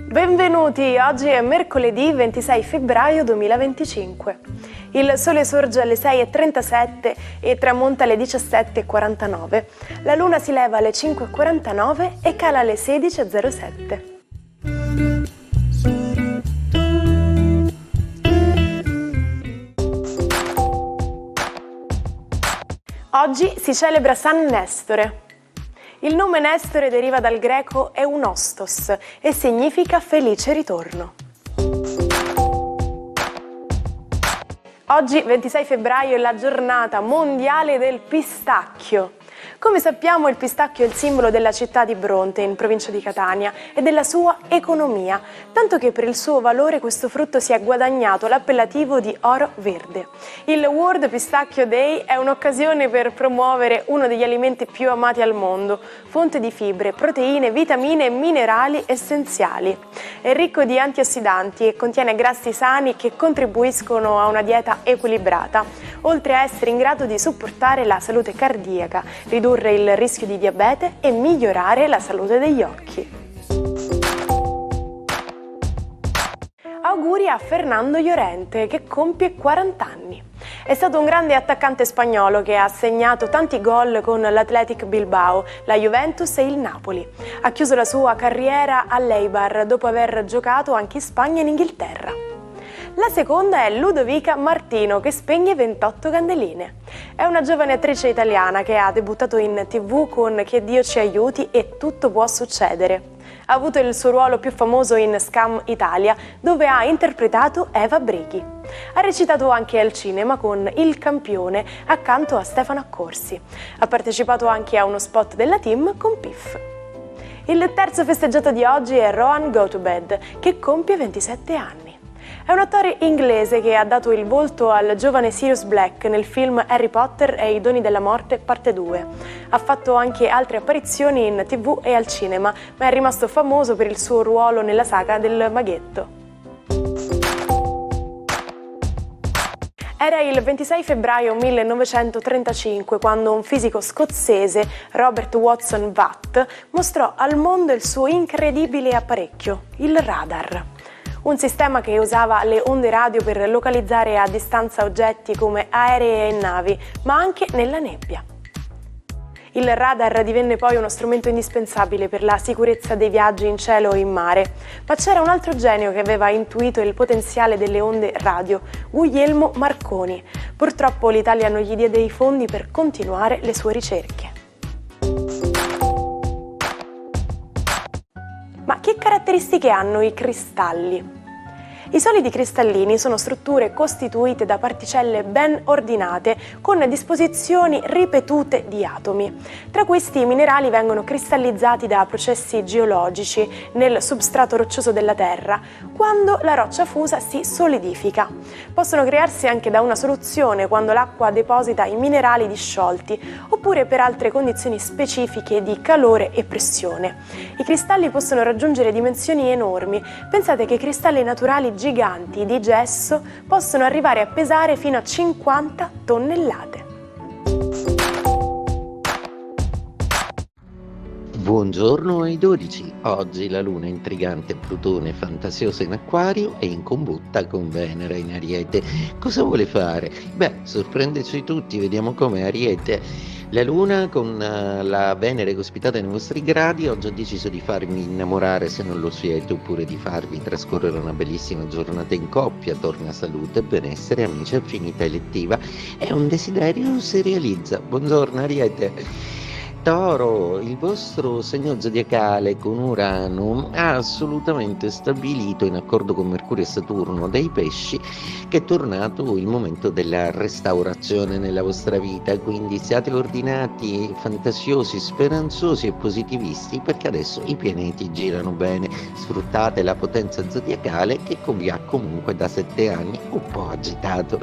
Benvenuti, oggi è mercoledì 26 febbraio 2025. Il sole sorge alle 6:37 e tramonta alle 17:49. La luna si leva alle 5:49 e cala alle 16:07. Oggi si celebra San Nestore. Il nome Nestore deriva dal greco eunostos e significa felice ritorno. Oggi, 26 febbraio, è la giornata mondiale del pistacchio. Come sappiamo, il pistacchio è il simbolo della città di Bronte, in provincia di Catania, e della sua economia, tanto che per il suo valore questo frutto si è guadagnato l'appellativo di oro verde. Il World Pistachio Day è un'occasione per promuovere uno degli alimenti più amati al mondo, fonte di fibre, proteine, vitamine e minerali essenziali. È ricco di antiossidanti e contiene grassi sani che contribuiscono a una dieta equilibrata, oltre a essere in grado di supportare la salute cardiaca, ridurre il rischio di diabete e migliorare la salute degli occhi. Auguri a Fernando Llorente, che compie 40 anni. È stato un grande attaccante spagnolo che ha segnato tanti gol con l'Athletic Bilbao, la Juventus e il Napoli. Ha chiuso la sua carriera all'Eibar dopo aver giocato anche in Spagna e in Inghilterra. La seconda è Ludovica Martino, che spegne 28 candeline. È una giovane attrice italiana che ha debuttato in TV con Che Dio ci aiuti e Tutto può succedere. Ha avuto il suo ruolo più famoso in Scam Italia, dove ha interpretato Eva Brighi. Ha recitato anche al cinema con Il Campione accanto a Stefano Accorsi. Ha partecipato anche a uno spot della Team con Piff. Il terzo festeggiato di oggi è Rohan Gotobed, che compie 27 anni. È un attore inglese che ha dato il volto al giovane Sirius Black nel film Harry Potter e i doni della morte parte 2. Ha fatto anche altre apparizioni in TV e al cinema, ma è rimasto famoso per il suo ruolo nella saga del Maghetto. Era il 26 febbraio 1935 quando un fisico scozzese, Robert Watson Watt, mostrò al mondo il suo incredibile apparecchio, il radar. Un sistema che usava le onde radio per localizzare a distanza oggetti come aerei e navi, ma anche nella nebbia. Il radar divenne poi uno strumento indispensabile per la sicurezza dei viaggi in cielo o in mare, ma c'era un altro genio che aveva intuito il potenziale delle onde radio, Guglielmo Marconi. Purtroppo l'Italia non gli diede i fondi per continuare le sue ricerche. Ma che caratteristiche hanno i cristalli? I solidi cristallini sono strutture costituite da particelle ben ordinate con disposizioni ripetute di atomi. Tra questi i minerali vengono cristallizzati da processi geologici nel substrato roccioso della Terra, quando la roccia fusa si solidifica. Possono crearsi anche da una soluzione quando l'acqua deposita i minerali disciolti, oppure per altre condizioni specifiche di calore e pressione. I cristalli possono raggiungere dimensioni enormi. Pensate che i cristalli naturali giganti di gesso possono arrivare a pesare fino a 50 tonnellate. Buongiorno ai 12. Oggi la luna intrigante Plutone fantasiosa in Acquario e in combutta con Venere in Ariete. Cosa vuole fare? Sorprenderci tutti, vediamo come Ariete. La luna con la Venere ospitata nei vostri gradi oggi ha deciso di farvi innamorare se non lo siete, oppure di farvi trascorrere una bellissima giornata in coppia. Torna salute, benessere, amici, affinità elettiva e un desiderio si realizza. Buongiorno Ariete. Toro, il vostro segno zodiacale con Urano ha assolutamente stabilito, in accordo con Mercurio e Saturno dei Pesci, che è tornato il momento della restaurazione nella vostra vita, quindi siate ordinati, fantasiosi, speranzosi e positivisti, perché adesso i pianeti girano bene. Sfruttate la potenza zodiacale che vi ha comunque da 7 anni un po' agitato.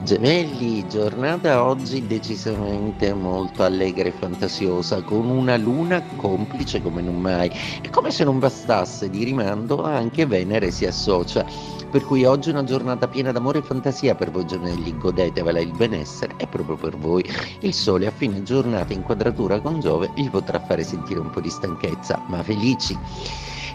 Gemelli, giornata oggi decisamente molto allegra e fantasiosa, con una luna complice come non mai. E come se non bastasse di rimando, anche Venere si associa. Per cui oggi è una giornata piena d'amore e fantasia per voi gemelli, godetevela, il benessere è proprio per voi. Il sole a fine giornata in quadratura con Giove vi potrà fare sentire un po' di stanchezza, ma felici.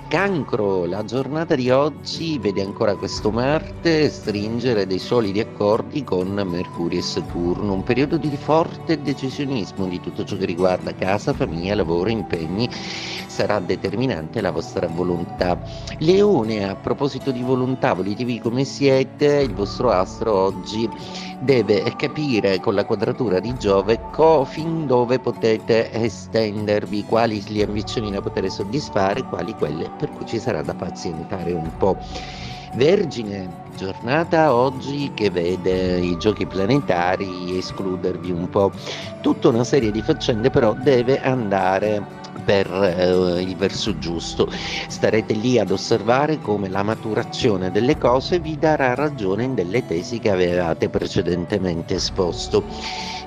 Cancro, la giornata di oggi vede ancora questo Marte stringere dei solidi accordi con Mercurio e Saturno, un periodo di forte decisionismo di tutto ciò che riguarda casa, famiglia, lavoro, impegni, sarà determinante la vostra volontà. Leone, a proposito di volontà, volitevi come siete, il vostro astro oggi deve capire con la quadratura di Giove fin dove potete estendervi, quali le ambizioni da poter soddisfare, quali quelle per cui ci sarà da pazientare un po'. Vergine, giornata oggi che vede i giochi planetari escludervi un po'. Tutta una serie di faccende però deve andare per il verso giusto. Starete lì ad osservare come la maturazione delle cose vi darà ragione in delle tesi che avevate precedentemente esposto.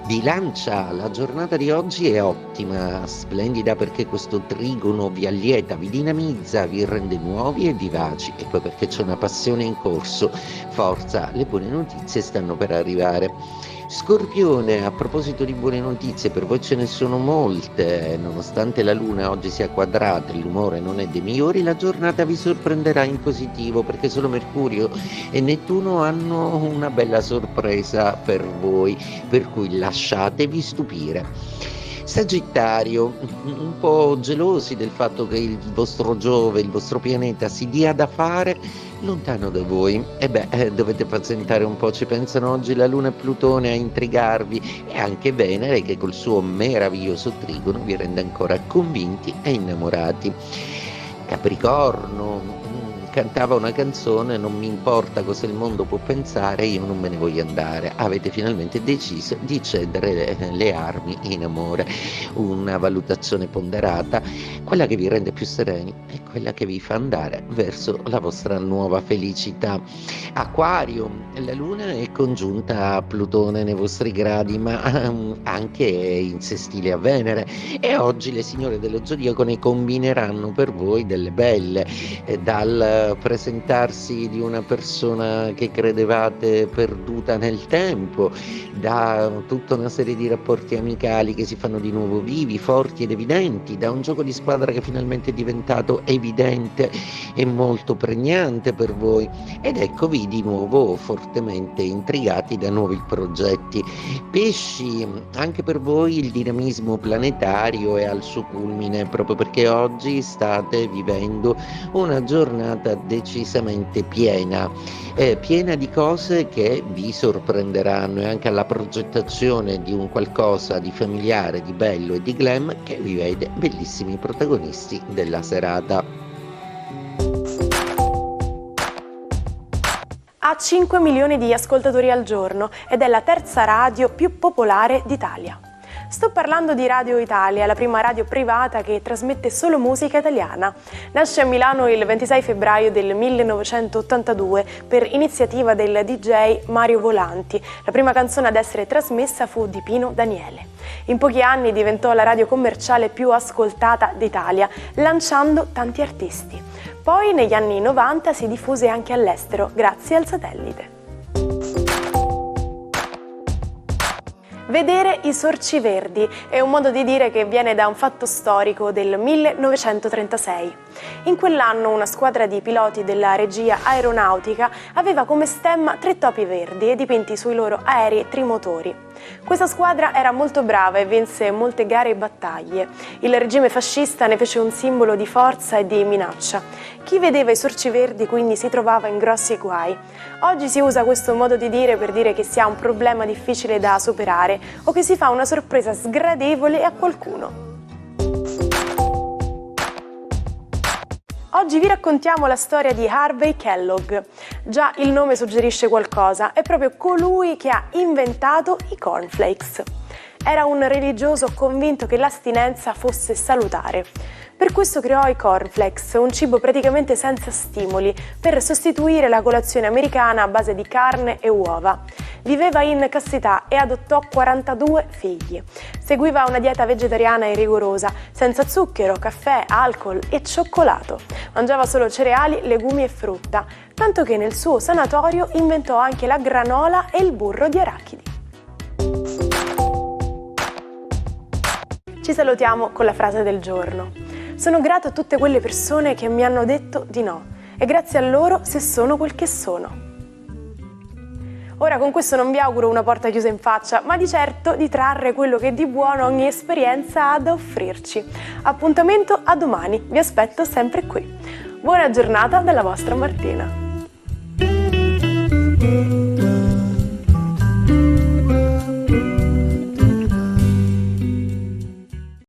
Bilancia, la giornata di oggi è ottima, splendida perché questo trigono vi allieta, vi dinamizza, vi rende nuovi e vivaci e poi perché c'è una passione in corso. Forza, le buone notizie stanno per arrivare. Scorpione, a proposito di buone notizie, per voi ce ne sono molte, nonostante la luna oggi sia quadrata e l'umore non è dei migliori, la giornata vi sorprenderà in positivo perché solo Mercurio e Nettuno hanno una bella sorpresa per voi, per cui lasciatevi stupire. Sagittario, un po' gelosi del fatto che il vostro Giove, il vostro pianeta si dia da fare lontano da voi. Dovete pazientare un po', ci pensano oggi la Luna e Plutone a intrigarvi e anche Venere che col suo meraviglioso trigono vi rende ancora convinti e innamorati. Capricorno, cantava una canzone, non mi importa cosa il mondo può pensare, io non me ne voglio andare. Avete finalmente deciso di cedere le armi in amore, una valutazione ponderata, quella che vi rende più sereni e quella che vi fa andare verso la vostra nuova felicità. Acquario, la luna è congiunta a Plutone nei vostri gradi, ma anche in sestile a Venere e oggi le signore dello zodiaco ne combineranno per voi delle belle, dal presentarsi di una persona che credevate perduta nel tempo, da tutta una serie di rapporti amicali che si fanno di nuovo vivi, forti ed evidenti, da un gioco di squadra che finalmente è diventato evidente e molto pregnante per voi ed eccovi di nuovo fortemente intrigati da nuovi progetti. Pesci, anche per voi il dinamismo planetario è al suo culmine proprio perché oggi state vivendo una giornata decisamente piena di cose che vi sorprenderanno e anche alla progettazione di un qualcosa di familiare, di bello e di glam che vi vede bellissimi protagonisti della serata. Ha 5 milioni di ascoltatori al giorno ed è la terza radio più popolare d'Italia. Sto parlando di Radio Italia, la prima radio privata che trasmette solo musica italiana. Nasce a Milano il 26 febbraio del 1982 per iniziativa del DJ Mario Volanti. La prima canzone ad essere trasmessa fu di Pino Daniele. In pochi anni diventò la radio commerciale più ascoltata d'Italia, lanciando tanti artisti. Poi negli anni 90 si diffuse anche all'estero, grazie al satellite. Vedere i sorci verdi è un modo di dire che viene da un fatto storico del 1936. In quell'anno una squadra di piloti della regia aeronautica aveva come stemma 3 topi verdi dipinti sui loro aerei trimotori. Questa squadra era molto brava e vinse molte gare e battaglie. Il regime fascista ne fece un simbolo di forza e di minaccia. Chi vedeva i sorci verdi quindi si trovava in grossi guai. Oggi si usa questo modo di dire per dire che si ha un problema difficile da superare o che si fa una sorpresa sgradevole a qualcuno. Oggi vi raccontiamo la storia di Harvey Kellogg. Già il nome suggerisce qualcosa, è proprio colui che ha inventato i cornflakes. Era un religioso convinto che l'astinenza fosse salutare. Per questo creò i cornflakes, un cibo praticamente senza stimoli, per sostituire la colazione americana a base di carne e uova. Viveva in castità e adottò 42 figli. Seguiva una dieta vegetariana e rigorosa, senza zucchero, caffè, alcol e cioccolato. Mangiava solo cereali, legumi e frutta, tanto che nel suo sanatorio inventò anche la granola e il burro di arachidi. Ci salutiamo con la frase del giorno. Sono grato a tutte quelle persone che mi hanno detto di no e grazie a loro se sono quel che sono. Ora con questo non vi auguro una porta chiusa in faccia, ma di certo di trarre quello che di buono ogni esperienza ha da offrirci. Appuntamento a domani, vi aspetto sempre qui. Buona giornata dalla vostra Martina.